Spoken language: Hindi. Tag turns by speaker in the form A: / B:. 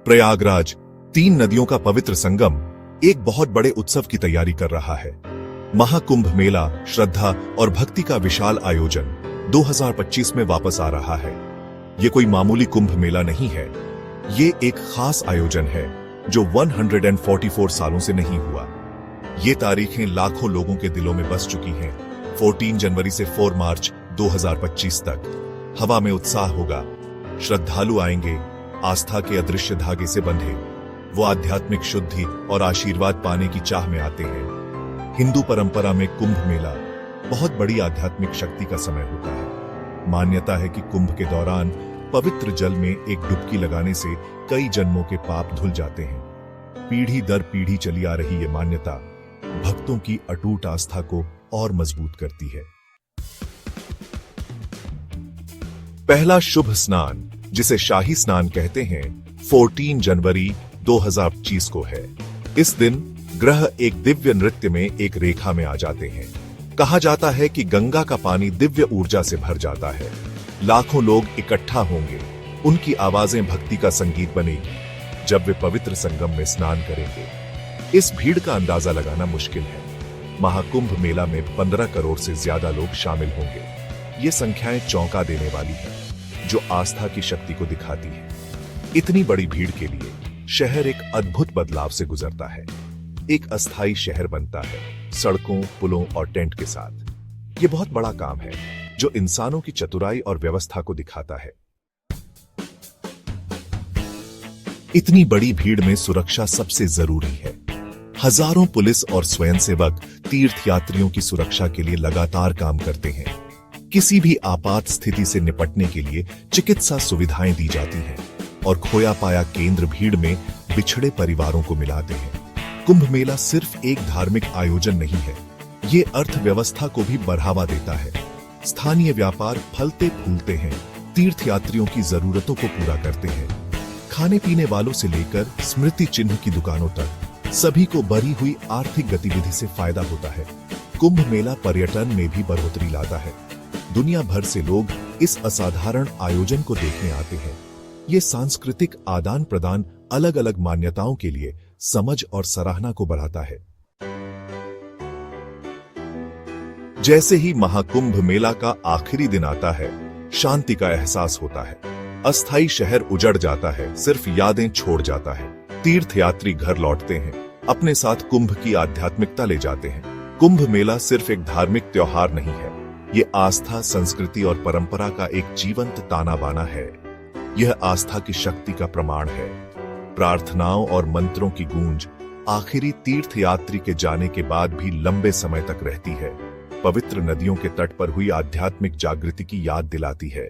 A: प्रयागराज 3 नदियों का पवित्र संगम एक बहुत बड़े उत्सव की तैयारी कर रहा है। महाकुंभ मेला श्रद्धा और भक्ति का विशाल आयोजन 2025 में वापस आ रहा है। ये कोई मामूली कुंभ मेला नहीं है, ये एक खास आयोजन है जो 144 सालों से नहीं हुआ। ये तारीखें लाखों लोगों के दिलों में बस चुकी हैं। 14 जनवरी से 4 मार्च 2025 तक हवा में उत्साह होगा। श्रद्धालु आएंगे, आस्था के अदृश्य धागे से बंधे। वो आध्यात्मिक शुद्धि और आशीर्वाद पाने की चाह में आते हैं। हिंदू परंपरा में कुंभ मेला बहुत बड़ी आध्यात्मिक शक्ति का समय होता है। मान्यता है कि कुंभ के दौरान पवित्र जल में एक डुबकी लगाने से कई जन्मों के पाप धुल जाते हैं। पीढ़ी दर पीढ़ी चली आ रही ये मान्यता भक्तों की अटूट आस्था को और मजबूत करती है। पहला शुभ स्नान, जिसे शाही स्नान कहते हैं, 14 जनवरी 2025 को है। इस दिन ग्रह एक दिव्य नृत्य में एक रेखा में आ जाते हैं। कहा जाता है कि गंगा का पानी दिव्य ऊर्जा से भर जाता है। लाखों लोग इकट्ठा होंगे, उनकी आवाजें भक्ति का संगीत बनेगी जब वे पवित्र संगम में स्नान करेंगे। इस भीड़ का अंदाजा लगाना मुश्किल है। महाकुंभ मेला में 15 करोड़ से ज्यादा लोग शामिल होंगे। ये संख्याएं चौंका देने वाली हैं, जो आस्था की शक्ति को दिखाती है। इतनी बड़ी भीड़ के लिए शहर एक अद्भुत बदलाव से गुजरता है। एक अस्थायी शहर बनता है, सड़कों, पुलों और टेंट के साथ। ये बहुत बड़ा काम है जो इंसानों की चतुराई और व्यवस्था को दिखाता है। इतनी बड़ी भीड़ में सुरक्षा सबसे जरूरी है। हजारों पुलिस और स्वयंसेवक तीर्थयात्रियों की सुरक्षा के लिए लगातार काम करते हैं। किसी भी आपात स्थिति से निपटने के लिए चिकित्सा सुविधाएं दी जाती हैं और खोया पाया केंद्र भीड़ में बिछड़े परिवारों को मिलाते हैं। कुंभ मेला सिर्फ एक धार्मिक आयोजन नहीं है, ये अर्थव्यवस्था को भी बढ़ावा देता है। स्थानीय व्यापार फलते फूलते हैं, तीर्थयात्रियों की जरूरतों को पूरा करते हैं। खाने पीने वालों से लेकर स्मृति चिन्ह की दुकानों तक सभी को बढ़ी हुई आर्थिक गतिविधि से फायदा होता है। कुंभ मेला पर्यटन में भी बढ़ोतरी लाता है। दुनिया भर से लोग इस असाधारण आयोजन को देखने आते हैं। ये सांस्कृतिक आदान प्रदान अलग अलग मान्यताओं के लिए समझ और सराहना को बढ़ाता है। जैसे ही महाकुंभ मेला का आखिरी दिन आता है, शांति का एहसास होता है। अस्थायी शहर उजड़ जाता है, सिर्फ यादें छोड़ जाता है। तीर्थयात्री घर लौटते हैं, अपने साथ कुंभ की आध्यात्मिकता ले जाते हैं। कुंभ मेला सिर्फ एक धार्मिक त्योहार नहीं है, ये आस्था, संस्कृति और परंपरा का एक जीवंत ताना बाना है। यह आस्था की शक्ति का प्रमाण है। प्रार्थनाओं और मंत्रों की गूंज आखिरी तीर्थयात्री के जाने के बाद भी लंबे समय तक रहती है। पवित्र नदियों के तट पर हुई आध्यात्मिक जागृति की याद दिलाती है।